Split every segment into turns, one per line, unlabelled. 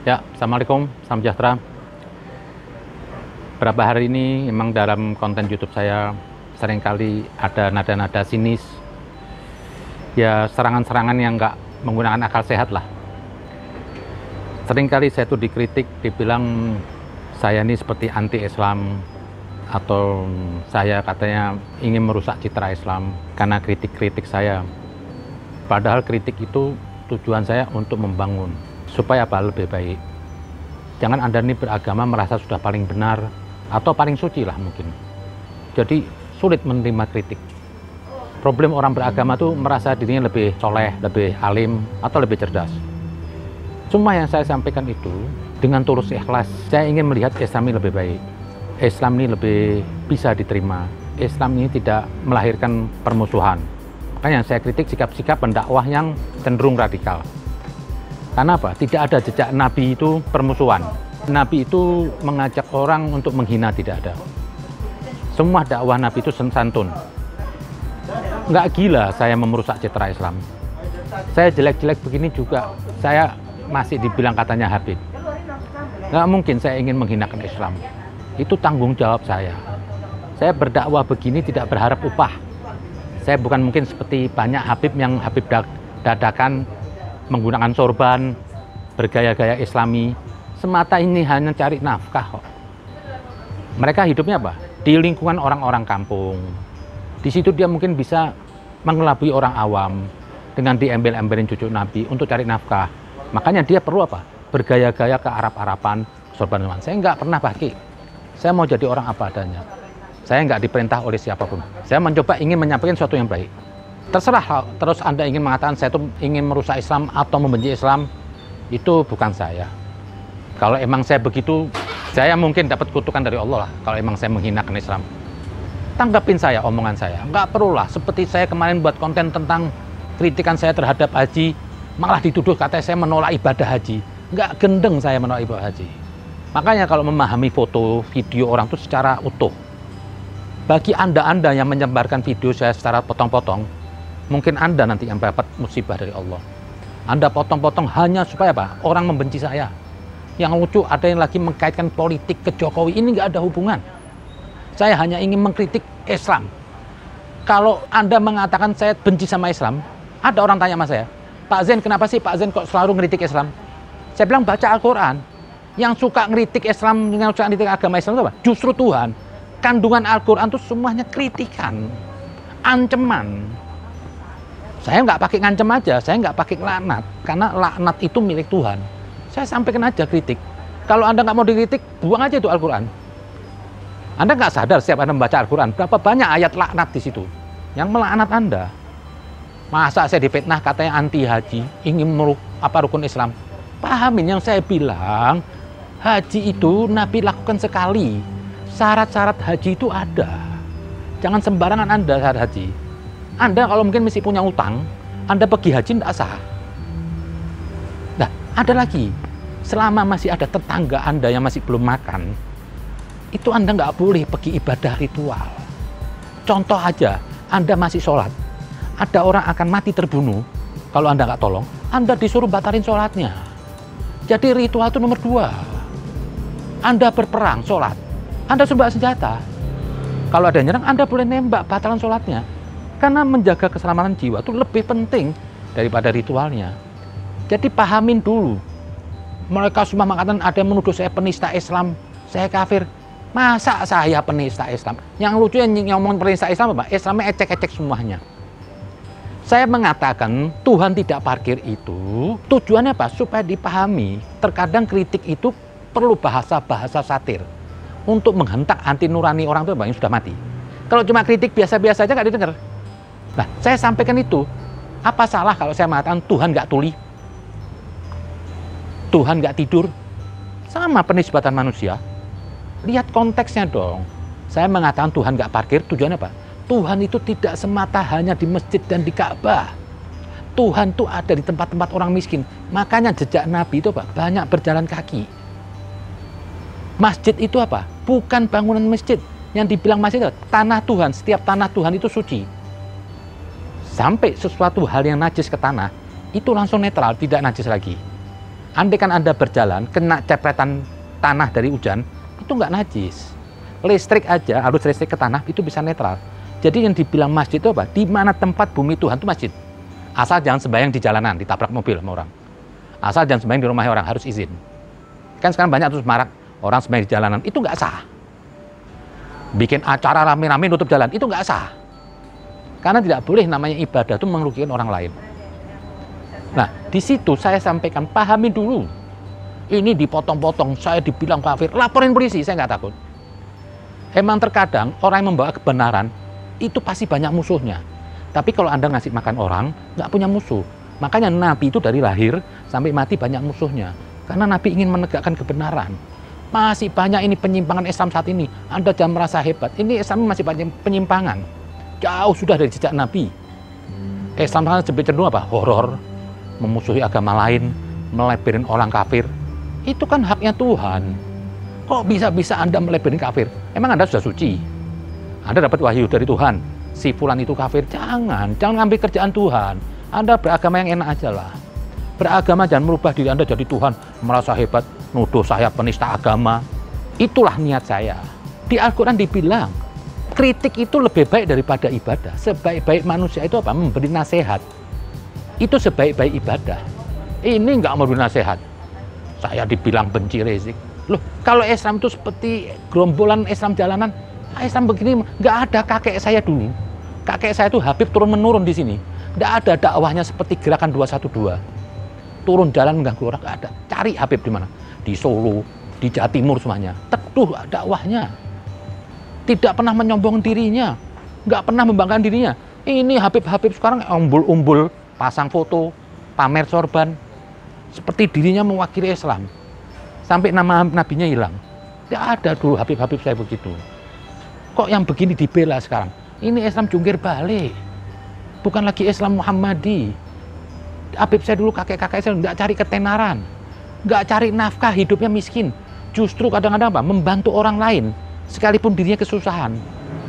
Ya, Assalamualaikum, salam sejahtera. Beberapa hari ini memang dalam konten YouTube saya seringkali ada nada-nada sinis, ya serangan-serangan yang nggak menggunakan akal sehat lah. Seringkali saya tuh dikritik, dibilang saya ini seperti anti-Islam, atau saya katanya ingin merusak citra Islam karena kritik-kritik saya. Padahal kritik itu tujuan saya untuk membangun, supaya apa? Lebih baik. Jangan Anda ini beragama merasa sudah paling benar atau paling suci lah mungkin. Jadi sulit menerima kritik. Problem orang beragama tuh merasa dirinya lebih soleh, lebih alim, atau lebih cerdas. Cuma yang saya sampaikan itu dengan tulus ikhlas. Saya ingin melihat Islam ini lebih baik. Islam ini lebih bisa diterima. Islam ini tidak melahirkan permusuhan. Makanya saya kritik sikap-sikap pendakwah yang cenderung radikal. Karena apa? Tidak ada jejak Nabi itu permusuhan. Nabi itu mengajak orang untuk menghina, tidak ada. Semua dakwah Nabi itu santun. Nggak gila saya merusak citra Islam. Saya jelek-jelek begini juga, saya masih dibilang katanya Habib. Nggak mungkin saya ingin menghinakan Islam. Itu tanggung jawab saya. Saya berdakwah begini tidak berharap upah. Saya bukan mungkin seperti banyak Habib yang Habib dadakan menggunakan sorban, bergaya-gaya Islami. Semata ini hanya cari nafkah kok. Mereka hidupnya apa? Di lingkungan orang-orang kampung. Di situ dia mungkin bisa mengelabui orang awam dengan diembel-embelin cucu Nabi untuk cari nafkah. Makanya dia perlu apa? Bergaya-gaya ke Arab-Araban, sorban. Saya nggak pernah pakai. Saya mau jadi orang apa adanya. Saya nggak diperintah oleh siapapun. Saya mencoba ingin menyampaikan sesuatu yang baik. Terserah terus Anda ingin mengatakan saya itu ingin merusak Islam atau membenci Islam, itu bukan saya. Kalau emang saya begitu, saya mungkin dapat kutukan dari Allah lah, kalau emang saya menghinakan Islam. Tanggapin saya, omongan saya. Nggak perlu lah, seperti saya kemarin buat konten tentang kritikan saya terhadap haji, malah dituduh katanya saya menolak ibadah haji. Nggak gendeng saya menolak ibadah haji. Makanya kalau memahami foto, video orang itu secara utuh, bagi Anda yang menyebarkan video saya secara potong-potong, mungkin Anda nanti yang dapat musibah dari Allah. Anda potong-potong hanya supaya apa? Orang membenci saya. Yang lucu ada yang lagi mengkaitkan politik ke Jokowi, ini nggak ada hubungan. Saya hanya ingin mengkritik Islam. Kalau Anda mengatakan saya benci sama Islam, ada orang tanya sama saya, Pak Zain, kenapa sih Pak Zain kok selalu ngeritik Islam? Saya bilang baca Al-Quran. Yang suka ngeritik Islam, yang suka ngeritik agama Islam itu apa? Justru Tuhan. Kandungan Al-Quran itu semuanya kritikan, ancaman. Saya nggak pakai ngancem aja, saya nggak pakai laknat, karena laknat itu milik Tuhan. Saya sampaikan aja kritik. Kalau Anda nggak mau dikritik, buang aja itu Al-Quran. Anda nggak sadar setiap Anda membaca Al-Quran, berapa banyak ayat laknat di situ yang melaknat Anda. Masa saya difitnah katanya anti haji, ingin rukun Islam. Pahamin yang saya bilang, haji itu Nabi lakukan sekali. Syarat-syarat haji itu ada. Jangan sembarangan Anda syarat haji. Anda kalau mungkin mesti punya utang, Anda pergi haji tidak sah. Nah, ada lagi. Selama masih ada tetangga Anda yang masih belum makan, itu Anda nggak boleh pergi ibadah ritual. Contoh aja, Anda masih sholat. Ada orang akan mati terbunuh, kalau Anda nggak tolong, Anda disuruh batalin sholatnya. Jadi ritual itu nomor 2. Anda berperang, sholat. Anda sumbak senjata. Kalau ada yang nyerang, Anda boleh nembak, batalan sholatnya. Karena menjaga keselamatan jiwa itu lebih penting daripada ritualnya. Jadi pahamin dulu. Mereka semua mengatakan ada yang menuduh saya penista Islam, saya kafir. Masa saya penista Islam? Yang lucu yang ngomong penista Islam apa? Islamnya ecek-ecek semuanya. Saya mengatakan Tuhan tidak parkir itu, tujuannya apa? Supaya dipahami. Terkadang kritik itu perlu bahasa-bahasa satir untuk menghentak anti nurani orang itu yang sudah mati. Kalau cuma kritik biasa-biasa aja nggak didengar. Nah, saya sampaikan itu. Apa salah kalau saya mengatakan Tuhan nggak tuli? Tuhan nggak tidur? Sama penisbatan manusia. Lihat konteksnya dong. Saya mengatakan Tuhan nggak parkir, tujuannya apa? Tuhan itu tidak semata hanya di masjid dan di Ka'bah. Tuhan itu ada di tempat-tempat orang miskin. Makanya jejak Nabi itu apa? Banyak berjalan kaki. Masjid itu apa? Bukan bangunan masjid. Yang dibilang masjid itu tanah Tuhan. Setiap tanah Tuhan itu suci. Sampai sesuatu hal yang najis ke tanah, itu langsung netral, tidak najis lagi. Andai kan Anda berjalan, kena cepretan tanah dari hujan, itu nggak najis. Listrik aja, arus listrik ke tanah, itu bisa netral. Jadi yang dibilang masjid itu apa? Di mana tempat bumi Tuhan itu masjid. Asal jangan sembahyang di jalanan, ditabrak mobil sama orang. Asal jangan sembahyang di rumahnya orang, harus izin. Kan sekarang banyak terus marak, orang sembahyang di jalanan, itu nggak sah. Bikin acara rame-rame nutup jalan, itu nggak sah. Karena tidak boleh namanya ibadah itu merugikan orang lain. Nah, di situ saya sampaikan, pahami dulu. Ini dipotong-potong, saya dibilang kafir, laporin polisi, saya nggak takut. Emang terkadang orang yang membawa kebenaran, itu pasti banyak musuhnya. Tapi kalau Anda ngasih makan orang, nggak punya musuh. Makanya Nabi itu dari lahir sampai mati banyak musuhnya. Karena Nabi ingin menegakkan kebenaran. Masih banyak ini penyimpangan Islam saat ini. Anda jangan merasa hebat. Ini Islam masih banyak penyimpangan. Jauh sudah dari jejak Nabi. Islam kan cenderung apa? Horor, memusuhi agama lain, melebirin orang kafir. Itu kan haknya Tuhan. Kok bisa-bisa Anda melebirin kafir? Emang Anda sudah suci? Anda dapat wahyu dari Tuhan. Si fulan itu kafir. Jangan ambil kerjaan Tuhan. Anda beragama yang enak aja lah. Beragama jangan merubah diri Anda jadi Tuhan, merasa hebat, nuduh saya penista agama. Itulah niat saya. Di Al-Quran dibilang, kritik itu lebih baik daripada ibadah. Sebaik-baik manusia itu apa? Memberi nasihat. Itu sebaik-baik ibadah. Ini nggak memberi nasihat. Saya dibilang benci Rizik. Loh, kalau Islam itu seperti gerombolan Islam jalanan, Islam begini, nggak ada kakek saya dulu. Kakek saya itu Habib turun-menurun di sini. Nggak ada dakwahnya seperti gerakan 212. Turun jalan mengganggu orang, nggak ada. Cari Habib di mana? Di Solo, di Jawa Timur semuanya. Teduh dakwahnya. Tidak pernah menyombong dirinya. Nggak pernah membanggakan dirinya. Ini Habib-Habib sekarang umbul-umbul, pasang foto, pamer sorban. Seperti dirinya mewakili Islam. Sampai nama nabinya hilang. Tidak ada dulu Habib-Habib saya begitu. Kok yang begini dibela sekarang? Ini Islam jungkir balik. Bukan lagi Islam Muhammadi. Habib saya dulu, kakek-kakek saya nggak cari ketenaran. Nggak cari nafkah, hidupnya miskin. Justru kadang-kadang apa? Membantu orang lain. Sekalipun dirinya kesusahan.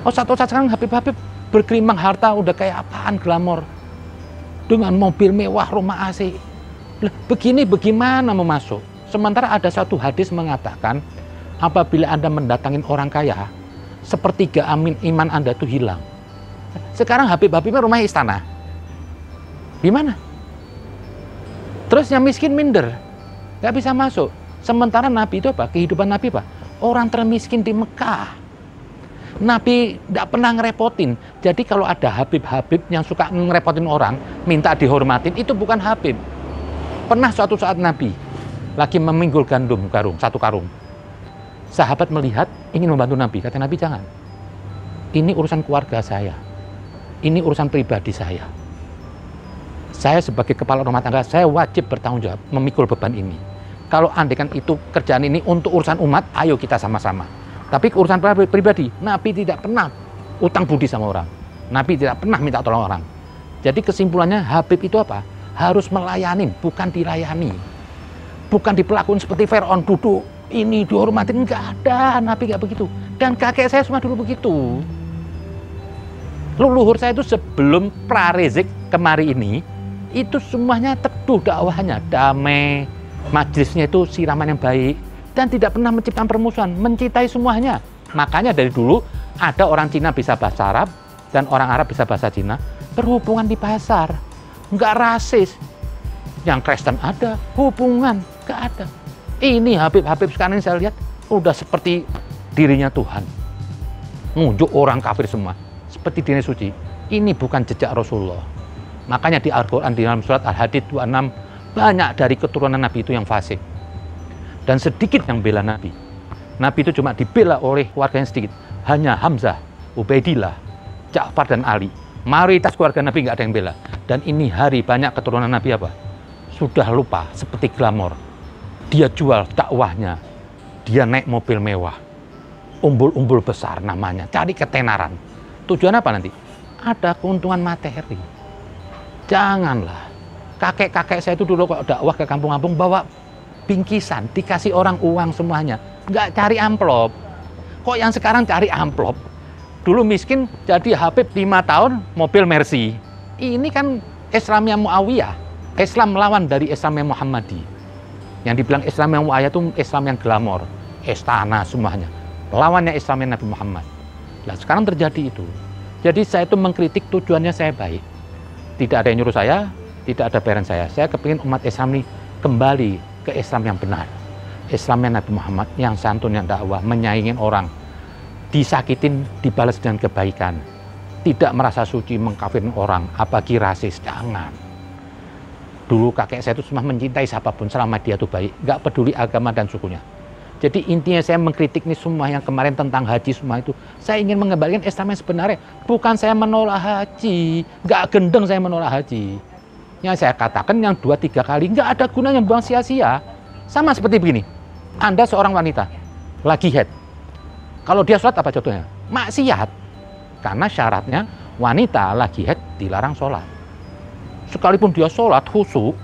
Oh, satu saat sekarang Habib-Habib bergelimang harta, udah kayak apaan glamor. Dengan mobil mewah, rumah AC. Begini bagaimana mau masuk? Sementara ada satu hadis mengatakan, apabila Anda mendatangin orang kaya, sepertiga iman Anda itu hilang. Sekarang Habib-Habibnya rumah istana. Gimana? Terus yang miskin minder, nggak bisa masuk. Sementara Nabi itu apa? Kehidupan Nabi apa? Orang termiskin di Mekah. Nabi nggak pernah ngerepotin. Jadi kalau ada Habib-Habib yang suka ngerepotin orang, minta dihormatin, itu bukan Habib. Pernah suatu saat Nabi lagi meminggul gandum satu karung. Sahabat melihat, ingin membantu Nabi. Kata Nabi, jangan. Ini urusan keluarga saya. Ini urusan pribadi saya. Saya sebagai kepala rumah tangga, saya wajib bertanggung jawab memikul beban ini. Kalau andaikan itu kerjaan ini untuk urusan umat, ayo kita sama-sama. Tapi urusan pribadi, Nabi tidak pernah utang budi sama orang. Nabi tidak pernah minta tolong orang. Jadi kesimpulannya, Habib itu apa? Harus melayani, bukan dilayani. Bukan diperlakukan seperti Fir'aun, duduk, ini dihormatin, nggak ada. Nabi nggak begitu. Dan kakek saya semua dulu begitu. Leluhur saya itu sebelum Rizik kemari ini, itu semuanya teduh dakwahnya, damai, majelisnya itu siraman yang baik, dan tidak pernah menciptakan permusuhan, mencintai semuanya. Makanya dari dulu ada orang Cina bisa bahasa Arab dan orang Arab bisa bahasa Cina, berhubungan di pasar, nggak rasis. Yang Kristen ada, hubungan nggak ada. Ini Habib-Habib sekarang saya lihat udah seperti dirinya Tuhan, ngunjuk orang kafir semua, seperti dirinya suci. Ini bukan jejak Rasulullah. Makanya di Al-Quran, di dalam surat Al-Hadid 26, banyak dari keturunan Nabi itu yang fasik. Dan sedikit yang bela Nabi. Nabi itu cuma dibela oleh keluarga yang sedikit. Hanya Hamzah, Ubaidillah, Ja'far, dan Ali. Mayoritas keluarga Nabi nggak ada yang bela. Dan ini hari banyak keturunan Nabi apa? Sudah lupa, seperti glamor. Dia jual dakwahnya. Dia naik mobil mewah. Umbul-umbul besar namanya. Cari ketenaran. Tujuan apa nanti? Ada keuntungan materi. Janganlah. Kakek-kakek saya itu dulu kalau dakwah ke kampung-kampung bawa bingkisan, dikasih orang uang semuanya. Nggak cari amplop. Kok yang sekarang cari amplop? Dulu miskin jadi Habib 5 tahun mobil Mercy. Ini kan Islamnya Muawiyah. Islam melawan dari Islamnya Muhammadi. Yang dibilang Islam yang muayat itu Islam yang glamor, istana semuanya. Lawannya Islam yang Nabi Muhammad. Nah, sekarang terjadi itu. Jadi saya itu mengkritik tujuannya saya baik. Tidak ada yang nyuruh saya, tidak ada bayaran saya. Saya kepingin umat Islam ini kembali ke Islam yang benar. Islam yang Nabi Muhammad, yang santun, yang dakwah, menyaingin orang. Disakitin, dibalas dengan kebaikan. Tidak merasa suci, mengkafirin orang, apalagi rasis, jangan. Dulu kakek saya itu cuma mencintai siapapun selama dia itu baik. Nggak peduli agama dan sukunya. Jadi intinya saya mengkritik ini semua yang kemarin tentang haji semua itu. Saya ingin mengembalikan Islam yang sebenarnya. Bukan saya menolak haji. Nggak gendeng saya menolak haji. Yang saya katakan yang 2-3 kali nggak ada gunanya buang sia-sia. Sama seperti begini. Anda seorang wanita lagi haid. Kalau dia sholat apa contohnya? Maksiat. Karena syaratnya wanita lagi haid dilarang sholat. Sekalipun dia sholat khusyuk,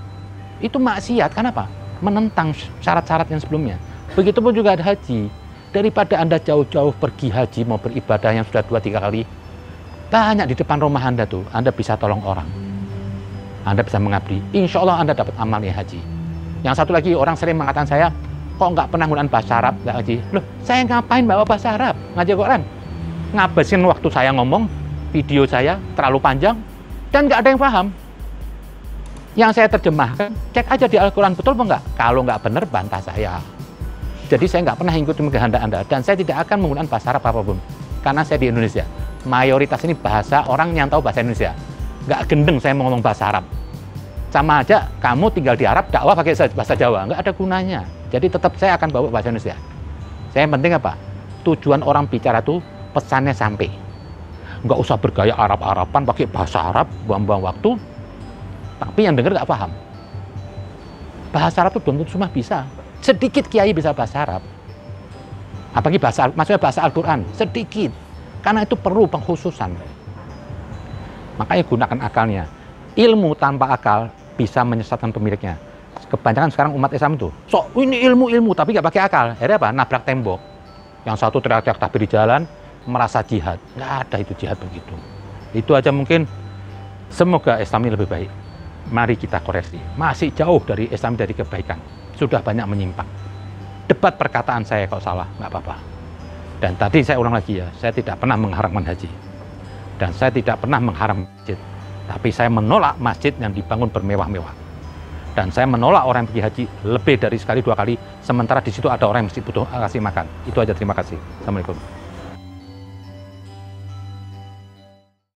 itu maksiat. Kenapa? Menentang syarat-syarat yang sebelumnya. Begitupun juga ada haji. Daripada Anda jauh-jauh pergi haji mau beribadah yang sudah 2-3 kali, banyak di depan rumah Anda tuh, Anda bisa tolong orang. Anda bisa mengabdi. Insya Allah Anda dapat amalnya haji. Yang satu lagi, orang sering mengatakan saya, kok nggak pernah menggunakan bahasa Arab, nggak ngaji. Loh, saya ngapain bawa bahasa Arab? Ngaji Quran. Ngabisin waktu saya ngomong, video saya terlalu panjang, dan nggak ada yang paham. Yang saya terjemahkan, cek aja di Al-Quran, betul apa nggak? Kalau nggak benar, bantah saya. Jadi saya nggak pernah ikutin kehendak Anda, dan saya tidak akan menggunakan bahasa Arab apapun. Karena saya di Indonesia. Mayoritas ini bahasa orang yang tahu bahasa Indonesia. Nggak gendeng saya mau ngomong bahasa Arab. Sama aja, kamu tinggal di Arab, dakwah pakai bahasa Jawa. Nggak ada gunanya. Jadi tetap saya akan bawa bahasa Indonesia. Saya yang penting apa? Tujuan orang bicara tuh pesannya sampai. Nggak usah bergaya Arab-Araban, pakai bahasa Arab, buang-buang waktu. Tapi yang denger nggak paham. Bahasa Arab tuh belum tentu semua bisa. Sedikit kiai bisa bahasa Arab. Apalagi maksudnya bahasa Al-Quran. Sedikit. Karena itu perlu pengkhususan. Makanya gunakan akalnya. Ilmu tanpa akal bisa menyesatkan pemiliknya. Kebanyakan sekarang umat Islam itu, ini ilmu, tapi nggak pakai akal. Akhirnya apa? Nabrak tembok. Yang satu teriak-teriak takbir di jalan, merasa jihad. Nggak ada itu jihad begitu. Itu aja mungkin. Semoga Islam ini lebih baik. Mari kita koreksi. Masih jauh dari Islam, dari kebaikan. Sudah banyak menyimpang. Debat perkataan saya kalau salah, nggak apa-apa. Dan tadi saya ulang lagi ya, saya tidak pernah mengharamkan haji. Dan saya tidak pernah mengharam masjid. Tapi saya menolak masjid yang dibangun bermewah-mewah. Dan saya menolak orang yang pergi haji lebih dari sekali 2 kali, sementara di situ ada orang yang mesti butuh kasih makan. Itu aja, terima kasih. Assalamualaikum.